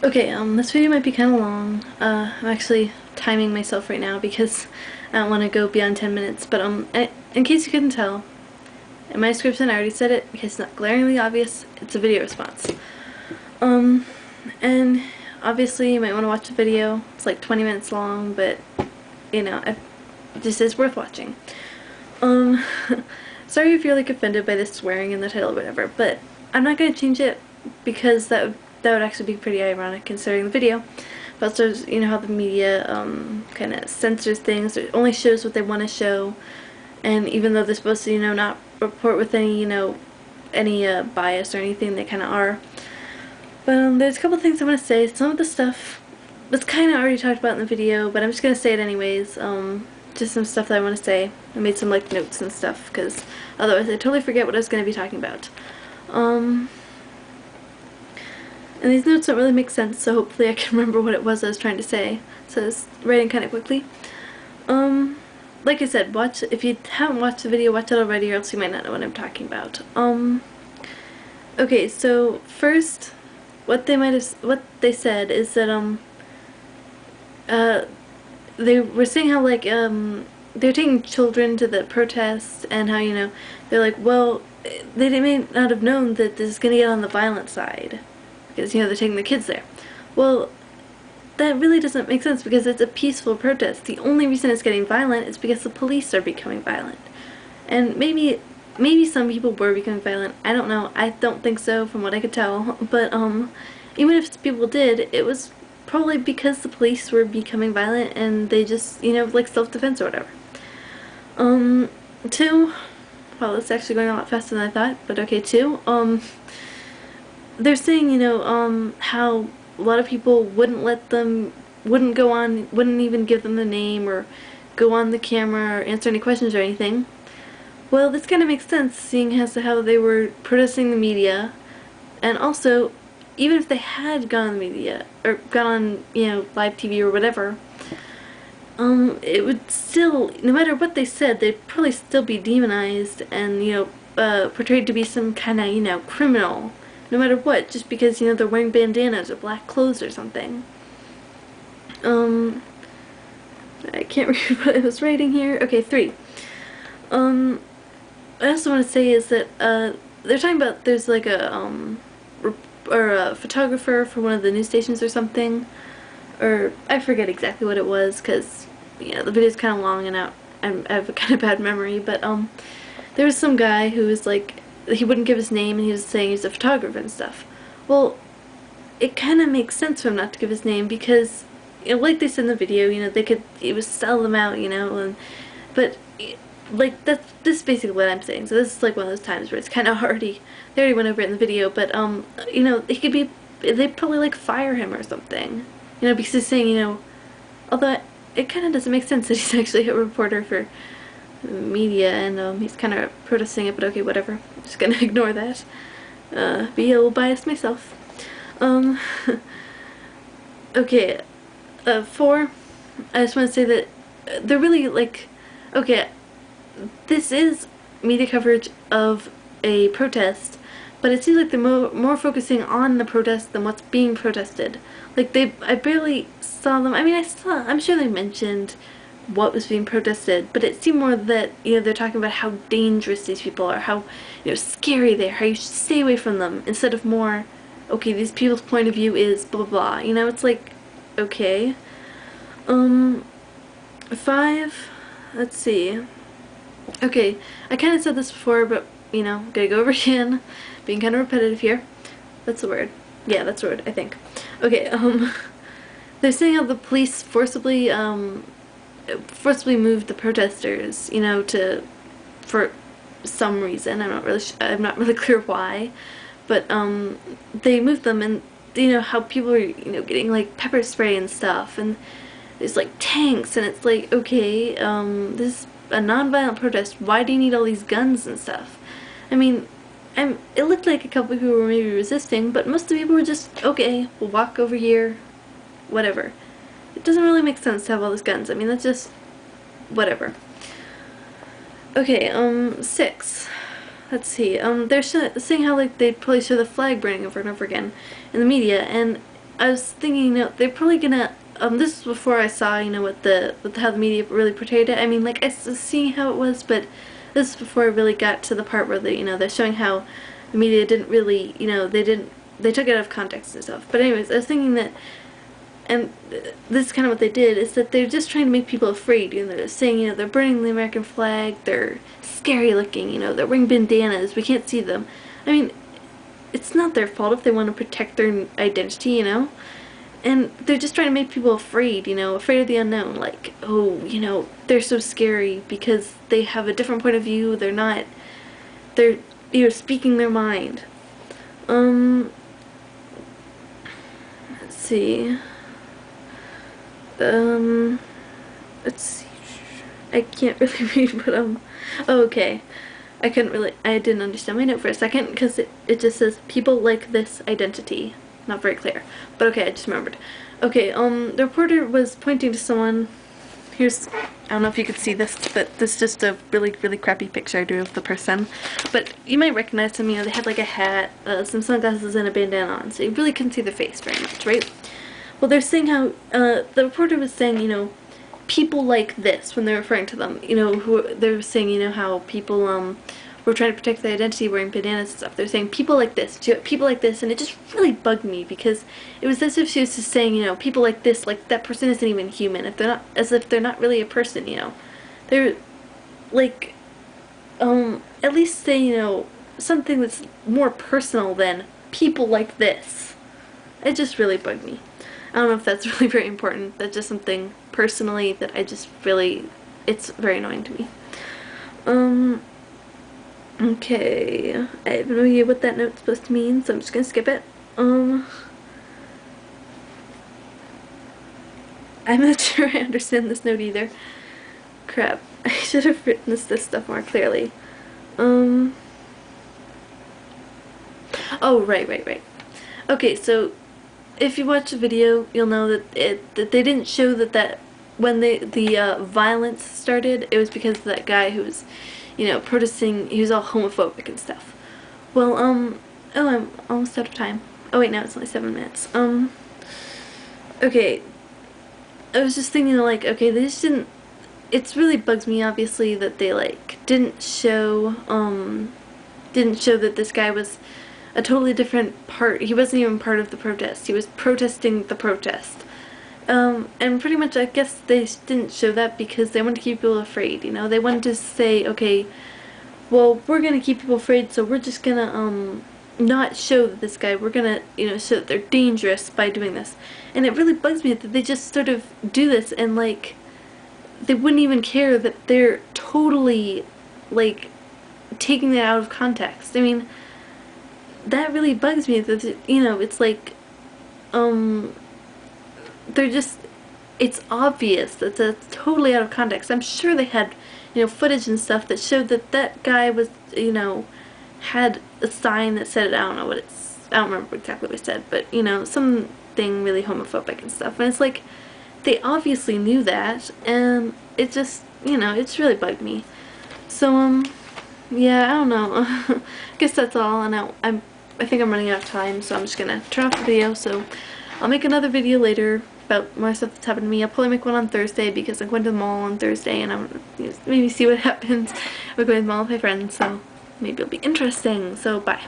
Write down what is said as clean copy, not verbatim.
Okay, this video might be kind of long. I'm actually timing myself right now because I don't want to go beyond 10 minutes, but in case you couldn't tell, in my description I already said it because it's not glaringly obvious, it's a video response. Um, and obviously you might want to watch the video. It's like 20 minutes long, but, you know, it just is worth watching. Um, sorry if you're like offended by the swearing in the title or whatever, but I'm not going to change it because that would actually be pretty ironic considering the video. But also, you know how the media kind of censors things, it only shows what they want to show, and even though they're supposed to, you know, not report with any, you know, any bias or anything, they kind of are. But there's a couple things I want to say. Some of the stuff was kind of already talked about in the video, but I'm just going to say it anyways. Just some stuff that I want to say. I made some like notes and stuff because otherwise I totally forget what I was going to be talking about. And these notes don't really make sense, so hopefully I can remember what it was I was trying to say. So I was writing kind of quickly. Like I said, if you haven't watched the video, watch it already, or else you might not know what I'm talking about. Okay, so first, what they said is that they were saying how like they're taking children to the protests, and how, you know, they're like, well, they may not have known that this is gonna get on the violent side because, you know, they're taking the kids there. Well, that really doesn't make sense because it's a peaceful protest. The only reason it's getting violent is because the police are becoming violent. And maybe some people were becoming violent. I don't know. I don't think so from what I could tell. But even if people did, it was probably because the police were becoming violent and they just, you know, like self-defense or whatever. Two, well, it's actually going a lot faster than I thought, but okay, two, they're saying, you know, how a lot of people wouldn't go on, wouldn't even give them the name or go on the camera or answer any questions or anything. Well, this kind of makes sense, seeing as to how they were protesting the media, and also, even if they had gone on the media, or gone on, you know, live TV or whatever, it would still, no matter what they said, they'd probably still be demonized and, you know, portrayed to be some kind of, you know, criminal. No matter what, just because, you know, they're wearing bandanas or black clothes or something. I can't read what I was writing here. Okay, three. I also want to say is that, they're talking about there's like a photographer for one of the news stations or something. Or, I forget exactly what it was, because, you know, the video's kind of long and I have a kind of bad memory, but, there was some guy who was like, he wouldn't give his name and he was saying he's a photographer and stuff. Well, it kind of makes sense for him not to give his name because, you know, like they said in the video, you know, it was sell them out, you know, but, like, this is basically what I'm saying. So this is like one of those times where it's kind of they already went over it in the video, but, you know, they'd probably like fire him or something, you know, because he's saying, you know, although it kind of doesn't make sense that he's actually a reporter for media, and he's kind of protesting it, but okay, whatever. I'm just gonna ignore that. Be a little biased myself. Okay, four, I just want to say that they're really like, okay, this is media coverage of a protest, but it seems like they're more focusing on the protest than what's being protested. Like, I barely saw them. I mean, I'm sure they mentioned what was being protested, but it seemed more that, you know, they're talking about how dangerous these people are, how, you know, scary they are, how you should stay away from them, instead of more, okay, these people's point of view is blah blah blah, you know. It's like, okay. Five, let's see. Okay, I kind of said this before, but, you know, gotta go over again, being kind of repetitive here. That's the word. Yeah, that's the word, I think. Okay, they're saying how the police forcibly moved the protesters, you know, for some reason. I'm not really clear why, but they moved them, and, you know, how people are, you know, getting like pepper spray and stuff, and there's like tanks, and it's like, okay, this is a non-violent protest. Why do you need all these guns and stuff? I mean, it looked like a couple people were maybe resisting, but most of the people were just, okay, we'll walk over here, whatever. It doesn't really make sense to have all those guns. I mean, that's just whatever. Okay, six. Let's see. They're saying how, like, they'd probably show the flag burning over and over again in the media, and I was thinking, they're probably gonna, this was before I saw, how the media really portrayed it. I mean, like, I was seeing how it was, but this is before I really got to the part where they're showing how the media didn't really, they took it out of context and stuff. But anyways, I was thinking that, and this is kind of what they did, is that they're just trying to make people afraid. They're saying, they're burning the American flag, they're scary looking, they're wearing bandanas, we can't see them. I mean, it's not their fault if they want to protect their identity, and they're just trying to make people afraid, afraid of the unknown, like, oh, they're so scary because they have a different point of view, they're speaking their mind. Let's see. Let's see. I can't really read, but, oh, okay. I didn't understand my note for a second, because it just says, people like this identity. Not very clear. But okay, I just remembered. Okay, the reporter was pointing to someone. I don't know if you could see this, but this is just a really, really crappy picture I drew of the person. But you might recognize them, they had like a hat, some sunglasses, and a bandana on, so you really couldn't see their face very much, right? Well, they're saying how, the reporter was saying, people like this, when they're referring to them, they were saying, how people, were trying to protect their identity wearing bananas and stuff. They're saying people like this, people like this, and it just really bugged me, because it was as if she was just saying, people like this, like that person isn't even human, as if they're not really a person, They're, like, at least say, something that's more personal than people like this. It just really bugged me. I don't know if that's really very important. That's just something personally that it's very annoying to me. Okay, I have no idea what that note's supposed to mean, so I'm just gonna skip it. I'm not sure I understand this note either. Crap, I should have written this stuff more clearly. Oh, right. Okay, so if you watch the video, you'll know that they didn't show that when the violence started, it was because of that guy who was, protesting. He was all homophobic and stuff. Well, oh, I'm almost out of time. Oh wait, no, it's only 7 minutes. Okay. I was just thinking, like, okay, they just didn't. It really bugs me, obviously, that they didn't show that this guy was a totally different part. He wasn't even part of the protest. He was protesting the protest. And pretty much, I guess they didn't show that because they wanted to keep people afraid, They wanted to say, okay, well, we're gonna keep people afraid, so we're just gonna, not show that this guy, we're gonna, show that they're dangerous by doing this. And it really bugs me that they just sort of do this and, like, they wouldn't even care that they're totally, like, taking that out of context. I mean, that really bugs me that, it's like, they're just, it's obvious that that's totally out of context. I'm sure they had, footage and stuff that showed that guy was, had a sign that said, I don't remember exactly what it said, but, something really homophobic and stuff. And it's like, they obviously knew that, and it just, it's really bugged me. So, yeah, I don't know. I guess that's all, and I think I'm running out of time, so I'm just gonna turn off the video. So I'll make another video later about more stuff that's happened to me. I'll probably make one on Thursday because I'm going to the mall on Thursday, and I'm gonna maybe see what happens. We're going to the mall with my friends, so maybe it'll be interesting. So bye.